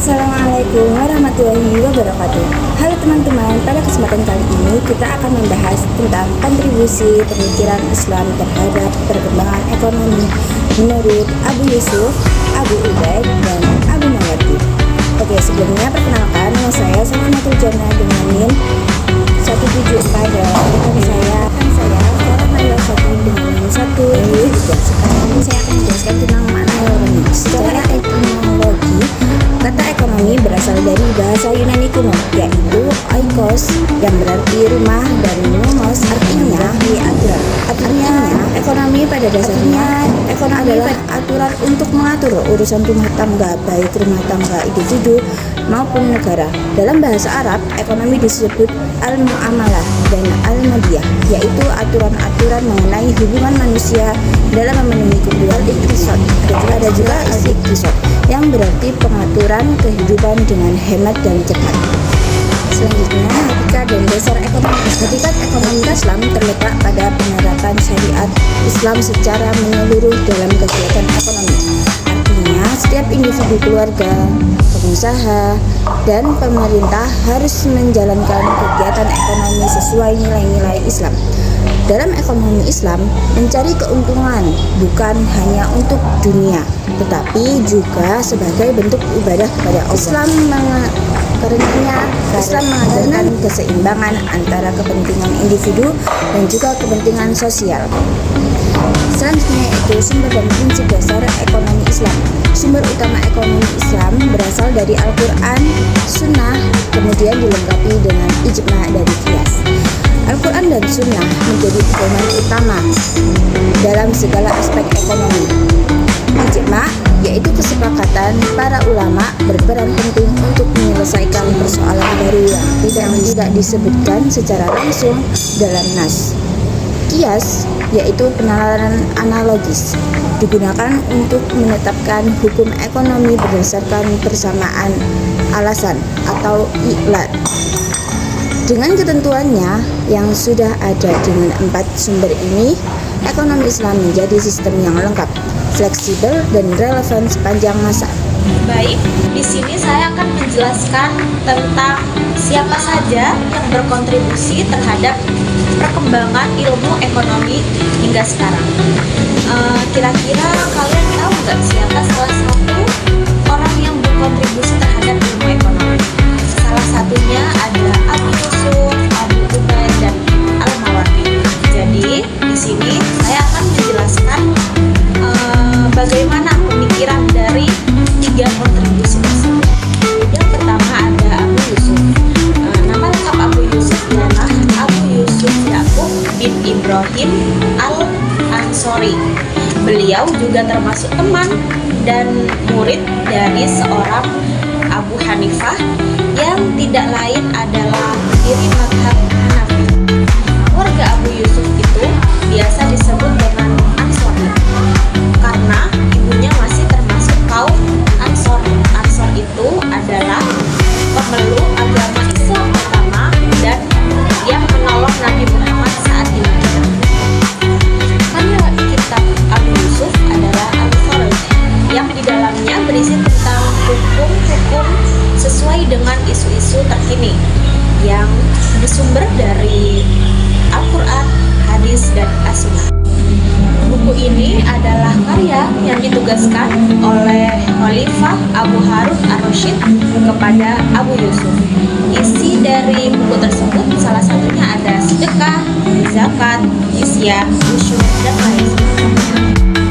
Assalamualaikum warahmatullahi wabarakatuh. Halo teman-teman, pada kesempatan kali ini kita akan membahas tentang kontribusi pemikiran Islam terhadap perkembangan ekonomi menurut Abu Yusuf, Abu Ubaid, dan Abu Mawardi. Oke, sebelumnya perkenalkan, nama saya Salamatul Jana dengan NIM 174 dan saya Farah Nayla Sati dengan NIM 1. Sekarang ini saya akan menjelaskan tentang makna ekonomi. Secara etimologi, kata ekonomi berasal dari bahasa Yunani kuno, yaitu oikos, yang berarti rumah, dan nomos artinya aturan. Artinya, ekonomi pada dasarnya adalah aturan untuk mengatur urusan rumah tangga, baik rumah tangga individu maupun negara. Dalam bahasa Arab, ekonomi disebut al-mu'amalah dan al-madiyah, yaitu aturan-aturan mengenai hubungan manusia dalam memenuhi kebutuhan iktisad. Ada juga iktisad, yang berarti pengaturan kehidupan dengan hemat dan cepat. Selanjutnya, hakikat dan dasar ekonomi. Hakikat ekonomi Islam terletak pada penerapan syariat Islam secara menyeluruh dalam kegiatan ekonomi. Artinya, setiap individu, keluarga, pengusaha, dan pemerintah harus menjalankan kegiatan ekonomi sesuai nilai-nilai Islam. Dalam ekonomi Islam, mencari keuntungan bukan hanya untuk dunia, tetapi juga sebagai bentuk ibadah kepada Allah. Islam mengajarkan keseimbangan antara kepentingan individu dan juga kepentingan sosial. Selanjutnya yaitu sumber dan prinsip dasar ekonomi Islam. Sumber utama ekonomi Islam berasal dari Al-Quran, Sunnah, kemudian dilengkapi dengan ijma dari qiyas. Al-Quran dan Sunnah menjadi pedoman utama dalam segala aspek ekonomi. Ijma yaitu kesepakatan para ulama berperan penting untuk menyelesaikan persoalan baru yang tidak disebutkan secara langsung dalam nas. Qiyas yaitu penalaran analogis, digunakan untuk menetapkan hukum ekonomi berdasarkan persamaan alasan atau ilat. Dengan ketentuannya yang sudah ada dengan 4 sumber ini, ekonomi Islam menjadi sistem yang lengkap, fleksibel, dan relevan sepanjang masa. Baik, di sini saya akan menjelaskan tentang siapa saja yang berkontribusi terhadap perkembangan ilmu ekonomi hingga sekarang. Kira-kira kalian tahu nggak siapa salah satu orang yang berkontribusi terhadap ilmu ekonomi? Salah satunya ada Abu Yusuf, Abu Ubaid, dan Al-Mawardi. Jadi di sini saya akan menjelaskan bagaimana pemikiran dari 3 kontribusi tersebut. Yang pertama ada Abu Yusuf. Nama lengkap Abu Yusuf adalah Abu Yusuf Yaqub bin Ibrahim Al-Ansori. Beliau juga termasuk teman dan murid dari seorang Abu Hanifah yang tidak lain adalah pendiri mazhab Hanafi. Keluarga Abu Yusuf itu biasa disebut dengan Ansori karena ibunya masih termasuk kaum Ansor. Ansor itu adalah pemeluk agama Islam pertama dan yang menolong Nabi Muhammad saat di Madinah. Karya kitab Abu Yusuf adalah Al-Kharaj yang di dalamnya berisi tentang hukum-hukum sesuai dengan isu-isu terkini yang bersumber dari Al-Quran, hadis, dan as-sunnah. Buku ini adalah karya yang ditugaskan oleh Khalifah Abu Harun ar-Rasyid kepada Abu Yusuf. Isi dari buku tersebut salah satunya ada sedekah, zakat, jizyah, usyur, dan lain sebagainya.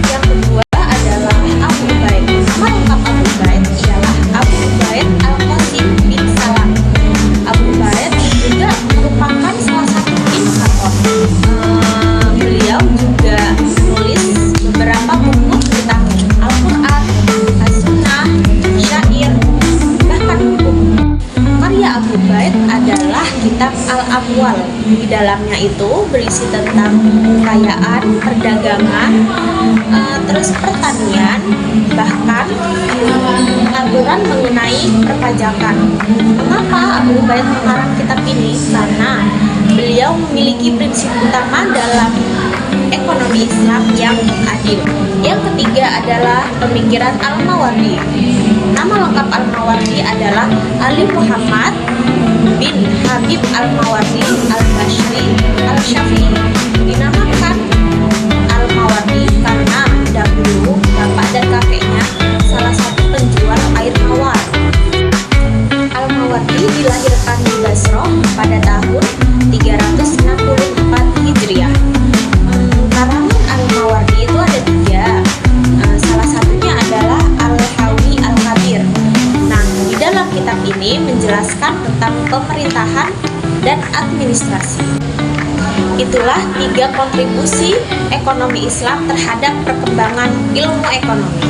Yang kedua adalah Abu Ubaid. Nama lengkap Abu Ubaid adalah Abu Ubaid Al-Qasim bin Salam. Abu Ubaid juga merupakan salah satu inovator. Beliau juga menulis beberapa buku tentang Al-Quran, As-Sunnah, syair, bahkan hukum. Karya Abu Ubaid adalah kitab Al-Abwal. Di dalamnya itu berisi tentang kekayaan, perdagangan, terus pertanian, bahkan aturan mengenai perpajakan. Mengapa Abu Ubaid mengarang kitab ini? Karena beliau memiliki prinsip utama dalam ekonomi ekonomi Islam yang adil. Yang ketiga adalah pemikiran Al-Mawardi. Nama lengkap Al-Mawardi adalah Ali Muhammad bin Habib Al-Mawardi Al-Bashri Al-Syafi'i. Dinamakan Al-Mawardi karena dahulu bapak dan kakeknya salah satu penjual air mawar. Al-Mawardi dilahirkan di Basroh pada tahun 364 Hijriah. Karangan Al-Mawardi itu ada 3. Salah satunya adalah Al-Hawi Al-Kabir. Nah, di dalam kitab ini menjelaskan tentang pemerintahan dan administrasi. Itulah 3 kontribusi ekonomi Islam terhadap perkembangan ilmu ekonomi.